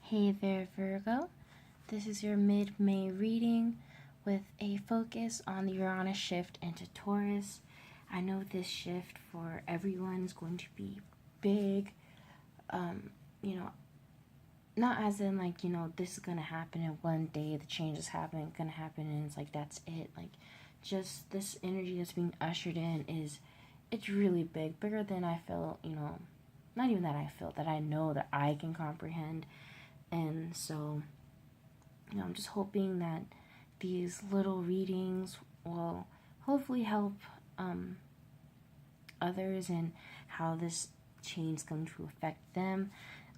Hey there, Virgo. This is your mid-May reading with a focus on the Uranus shift into Taurus. I know this shift for everyone is going to be big. Not as in like, this is going to happen in one day, the change is going to happen, and it's like, that's it. Like, just this energy that's being ushered in it's really big, bigger than I feel, not even that I feel, that I know that I can comprehend. And so, I'm just hoping that these little readings will hopefully help others and how this change is going to affect them.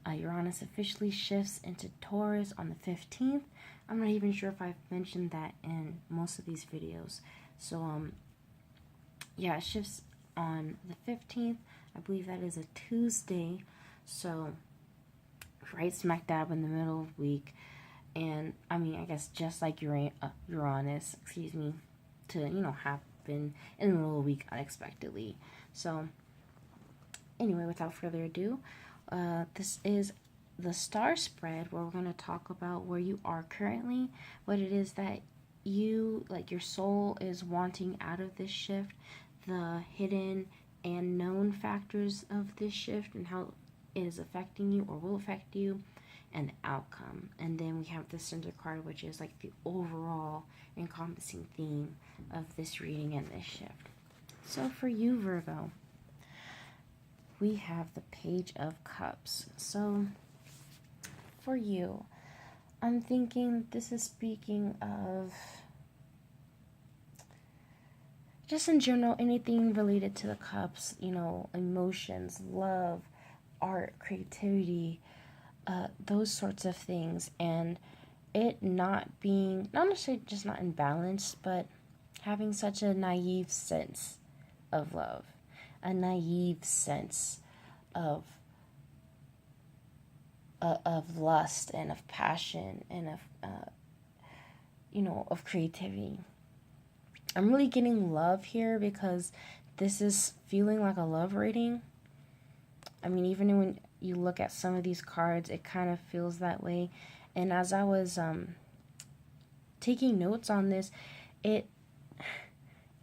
Uranus officially shifts into Taurus on the 15th. I'm not even sure if I've mentioned that in most of these videos. So, it shifts on the 15th. I believe that is a Tuesday. So, right smack dab in the middle of the week. And I guess just like Uranus, to happen in the middle of the week unexpectedly. So anyway, without further ado, this is the star spread where we're going to talk about where you are currently, what it is that your soul is wanting out of this shift, the hidden and known factors of this shift and how it is affecting you or will affect you, and the outcome. And then we have the center card, which is like the overall encompassing theme of this reading and this shift. So for you, Virgo, we have the Page of Cups. So for you, I'm thinking this is speaking of just in general, anything related to the cups, emotions, love, art, creativity, those sorts of things, and it not being, not necessarily just not in balance, but having such a naive sense of love, a naive sense of lust and of passion and of creativity. I'm really getting love here because this is feeling like a love reading. Even when you look at some of these cards, it kind of feels that way. And as I was taking notes on this, it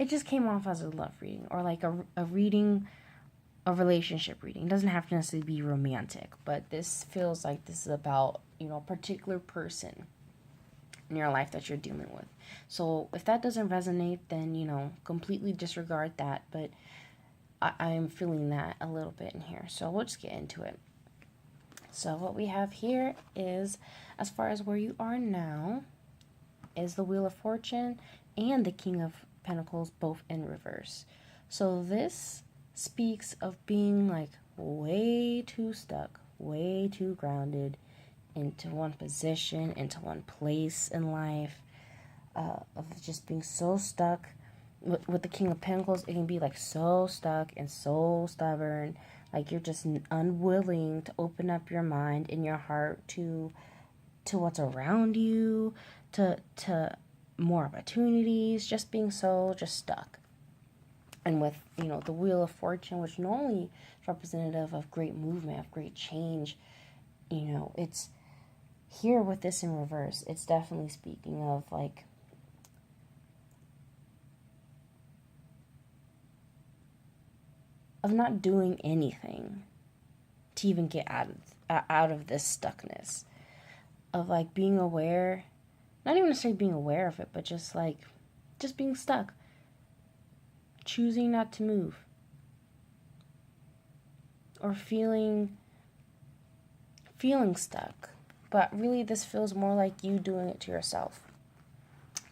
just came off as a love reading, or like a reading, a relationship reading. It doesn't have to necessarily be romantic, but this feels like this is about, a particular person in your life that you're dealing with. So if that doesn't resonate, then, completely disregard that. But I'm feeling that a little bit in here. So we'll just get into it. So what we have here is, as far as where you are now, is the Wheel of Fortune and the King of Pentacles, both in reverse. So this speaks of being like way too stuck, way too grounded into one position, into one place in life, of just being so stuck. With the King of Pentacles, it can be like so stuck and so stubborn, like you're just unwilling to open up your mind and your heart to what's around you, to more opportunities, just being so just stuck. And with, the Wheel of Fortune, which normally is representative of great movement, of great change, it's here with this in reverse. It's definitely speaking of like of not doing anything to even get out of this stuckness, of like being aware, not even necessarily being aware of it, but just being stuck, choosing not to move, or feeling stuck. But really this feels more like you doing it to yourself.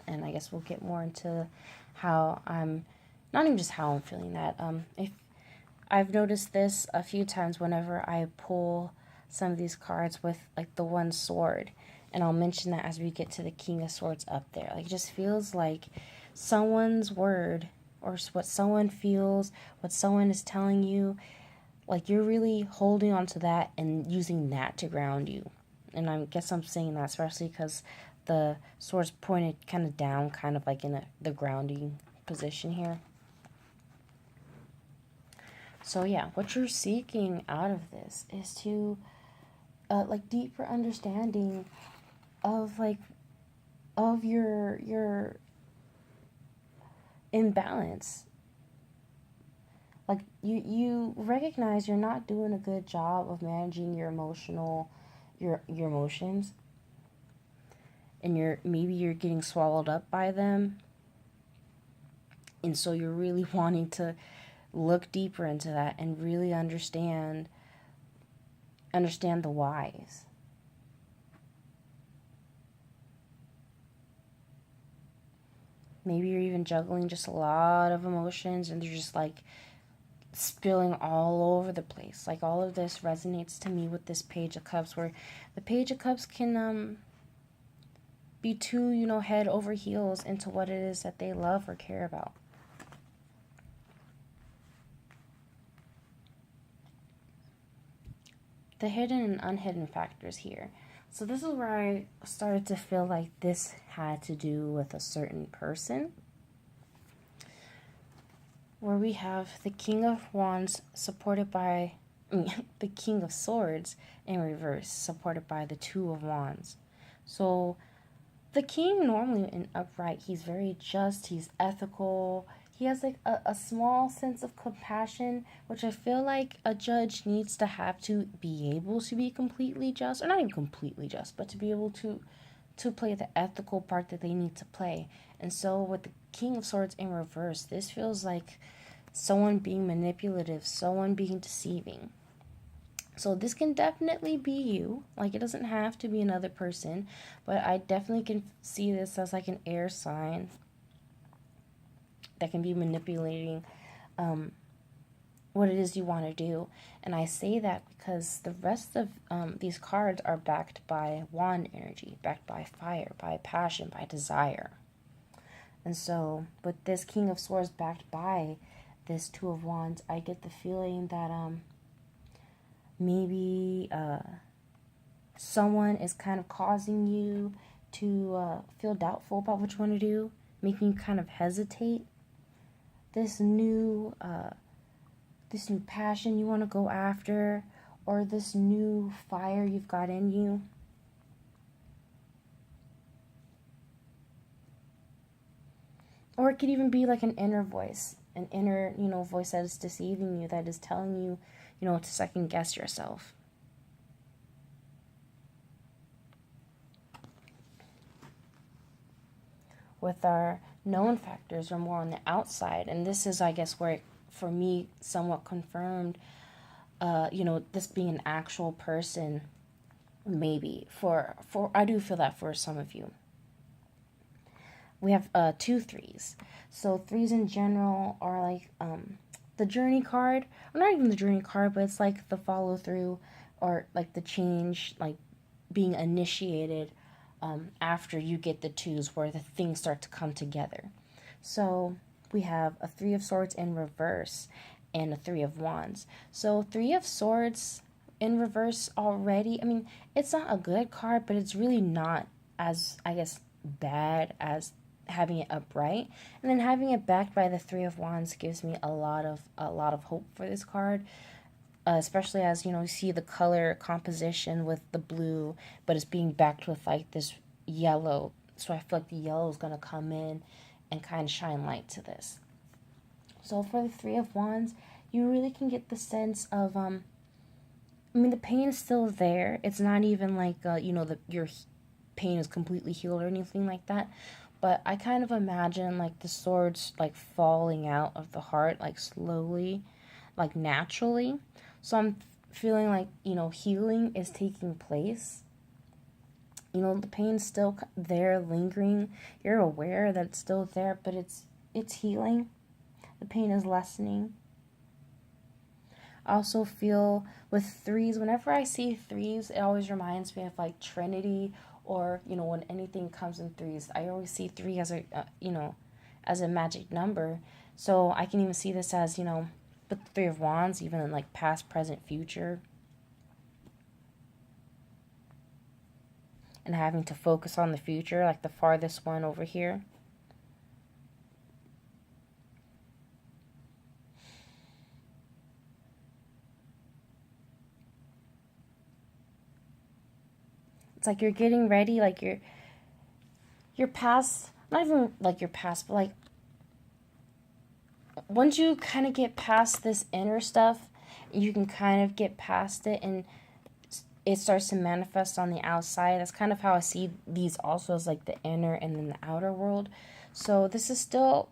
And I guess we'll get more into how I'm, not even just how I'm feeling that. If I've noticed this a few times whenever I pull some of these cards with like the one sword, and I'll mention that as we get to the King of Swords up there. Like, it just feels like someone's word, or what someone feels, what someone is telling you, like you're really holding on to that and using that to ground you. And I guess I'm saying that especially because the sword's pointed kind of down, kind of like in the grounding position here. So yeah, what you're seeking out of this is to like deeper understanding of like of your imbalance. Like you recognize you're not doing a good job of managing your emotions, and you're getting swallowed up by them, and so you're really wanting to look deeper into that and really understand the whys. Maybe you're even juggling just a lot of emotions and they're just like spilling all over the place. Like all of this resonates to me with this Page of Cups, where the Page of Cups can be too, head over heels into what it is that they love or care about. The hidden and unhidden factors here. So this is where I started to feel like this had to do with a certain person. Where we have the King of Wands supported by the King of Swords in reverse, supported by the Two of Wands. So the king normally in upright, he's very just, he's ethical, he has like a small sense of compassion, which I feel like a judge needs to have to be able to be completely just, or not even completely just, but to be able to play the ethical part that they need to play. And so with the King of Swords in reverse, this feels like someone being manipulative, someone being deceiving. So this can definitely be you. Like, it doesn't have to be another person, but I definitely can see this as like an air sign that can be manipulating what it is you want to do. And I say that because the rest of these cards are backed by wand energy, backed by fire, by passion, by desire. And so with this King of Swords backed by this Two of Wands, I get the feeling that maybe someone is kind of causing you to feel doubtful about what you want to do, making you kind of hesitate. This new passion you want to go after, or this new fire you've got in you. Or it could even be like an inner voice, an inner, voice that is deceiving you, that is telling you, to second guess yourself. With our known factors, are more on the outside, and this is, I guess, where it, for me, somewhat confirmed, this being an actual person, maybe, for I do feel that for some of you. We have 2 3s. So 3s in general are like the journey card. Or not even the journey card, but it's like the follow through, or like the change, like being initiated after you get the 2s, where the things start to come together. So we have a 3 of Swords in reverse and a 3 of Wands. So 3 of Swords in reverse already, I mean, it's not a good card, but it's really not as, I guess, bad as having it upright. And then having it backed by the 3 of Wands gives me a lot of hope for this card, especially as you see the color composition with the blue, but it's being backed with like this yellow. So I feel like the yellow is going to come in and kind of shine light to this. So for the 3 of Wands, you really can get the sense of the pain is still there. It's not even like your pain is completely healed or anything like that. But I kind of imagine like the swords like falling out of the heart, like slowly, like naturally. So I'm feeling like, healing is taking place. The pain's still there, lingering. You're aware that it's still there, but it's healing. The pain is lessening. I also feel with 3s, whenever I see 3s, it always reminds me of like Trinity, or when anything comes in 3s, I always see 3 as a as a magic number. So I can even see this as with the 3 of Wands, even in like past, present, future, and having to focus on the future, like the farthest one over here. It's like you're getting ready, like you're past, not even like you're past, but like once you kind of get past this inner stuff, you can kind of get past it and it starts to manifest on the outside. That's kind of how I see these also, as like the inner and then the outer world. So this is still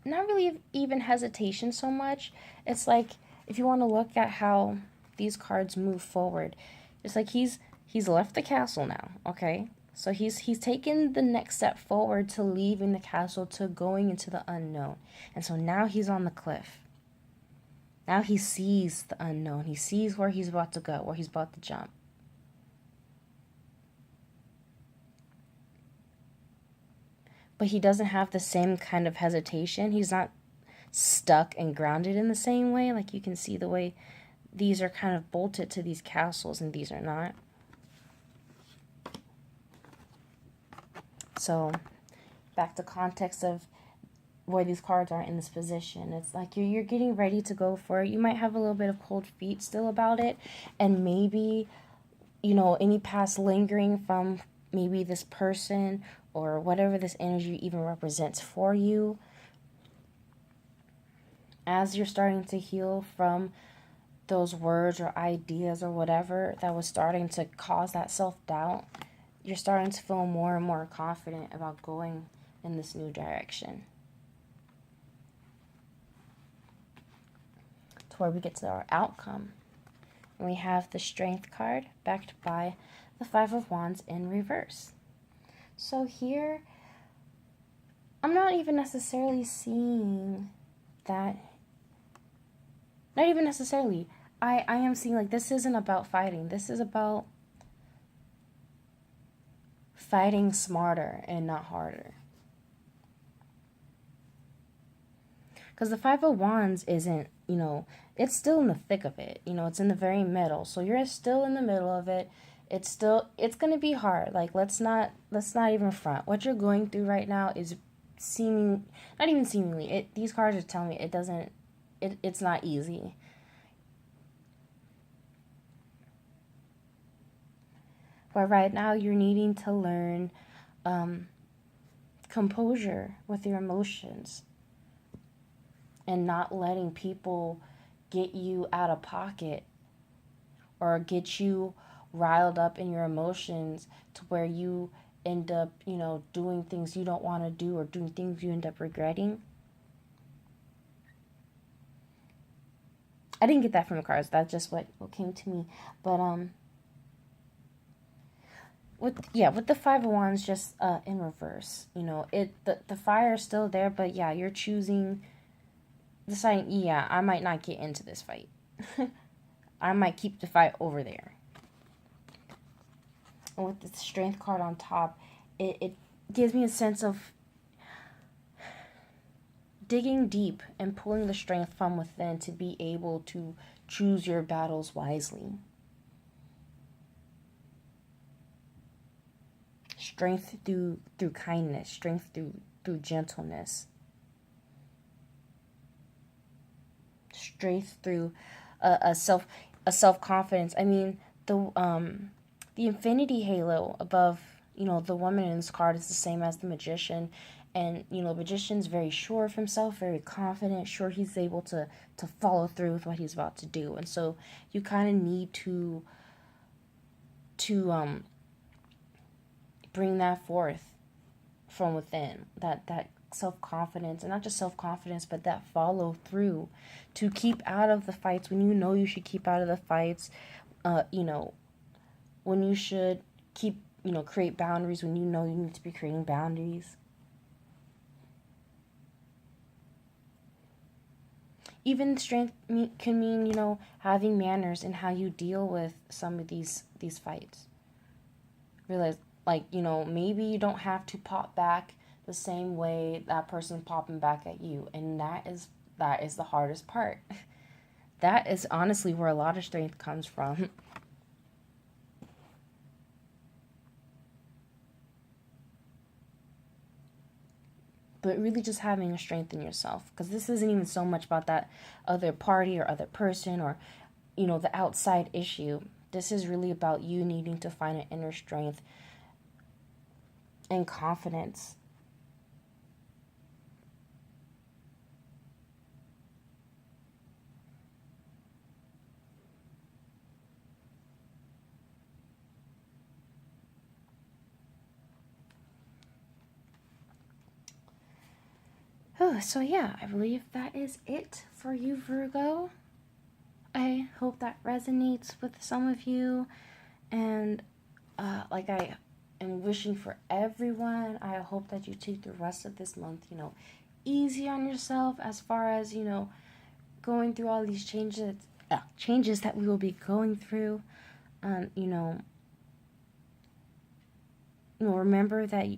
not really even hesitation so much. It's like if you want to look at how these cards move forward, it's like he's left the castle now, okay? So he's taken the next step forward to leaving the castle, to going into the unknown. And so now he's on the cliff. Now he sees the unknown. He sees where he's about to go, where he's about to jump. But he doesn't have the same kind of hesitation. He's not stuck and grounded in the same way. Like you can see the way these are kind of bolted to these castles and these are not. So back to context of where these cards are in this position. It's like you're getting ready to go for it. You might have a little bit of cold feet still about it. And maybe, you know, any past lingering from maybe this person or whatever this energy even represents for you. As you're starting to heal from those words or ideas or whatever that was starting to cause that self-doubt, you're starting to feel more and more confident about going in this new direction. To where we get to our outcome. And we have the Strength card backed by the Five of Wands in reverse. So here, I'm not even necessarily seeing that. Not even necessarily. I am seeing like this isn't about fighting. This is about fighting smarter and not harder. Because the Five of Wands isn't, you know, it's still in the thick of it. You know, it's in the very middle. So you're still in the middle of it. It's going to be hard. Like, let's not even front. What you're going through right now is not even seemingly. These cards are telling me it's not easy. But right now you're needing to learn composure with your emotions and not letting people get you out of pocket or get you riled up in your emotions to where you end up, you know, doing things you don't want to do or doing things you end up regretting. I didn't get that from the cards. That's just what came to me. But with the Five of Wands just in reverse, you know, the fire is still there, but yeah, you're choosing deciding, yeah, I might not get into this fight. I might keep the fight over there. And with the Strength card on top, it gives me a sense of digging deep and pulling the strength from within to be able to choose your battles wisely. Strength through kindness, strength through gentleness, strength through a self-confidence. I mean, the infinity halo above, you know, the woman in this card is the same as the magician. And, you know, the magician's very sure of himself, very confident, sure he's able to follow through with what he's about to do. And so you kind of need to bring that forth from within, that self-confidence, and not just self-confidence, but that follow through to keep out of the fights when you know you should keep out of the fights, you know, when you should keep, you know, create boundaries when you know you need to be creating boundaries. Even strength can mean, you know, having manners in how you deal with some of these fights. Realize, like, you know, maybe you don't have to pop back the same way that person's popping back at you. And that is the hardest part. That is honestly where a lot of strength comes from. But really just having a strength in yourself. Because this isn't even so much about that other party or other person or, you know, the outside issue. this is really about you needing to find an inner strength and confidence. Oh, so yeah, I believe that is it for you, Virgo. I hope that resonates with some of you. And like I am wishing for everyone, I hope that you take the rest of this month, easy on yourself as far as, going through all these changes that we will be going through. Um, you know, remember that,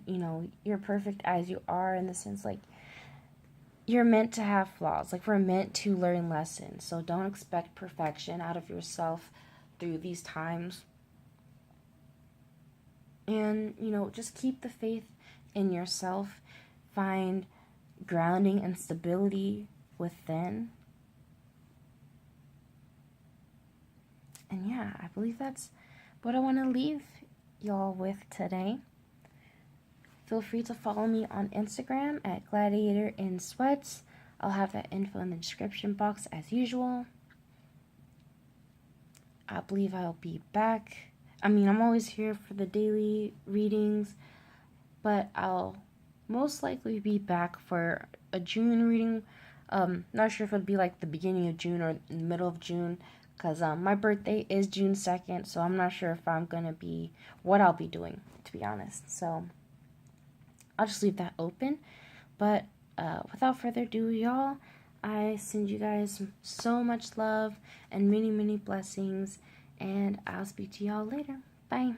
you're perfect as you are, in the sense, like, you're meant to have flaws. Like, we're meant to learn lessons. So don't expect perfection out of yourself through these times. And, just keep the faith in yourself. Find grounding and stability within. And yeah, I believe that's what I want to leave y'all with today. Feel free to follow me on Instagram at Gladiator in Sweats. I'll have that info in the description box as usual. I believe I'll be back. I'm always here for the daily readings, but I'll most likely be back for a June reading. Not sure if it'll be like the beginning of June or in the middle of June, because my birthday is June 2nd, so I'm not sure if I'm going to be, what I'll be doing, to be honest. So I'll just leave that open. But without further ado, y'all, I send you guys so much love and many, many blessings, and I'll speak to y'all later. Bye.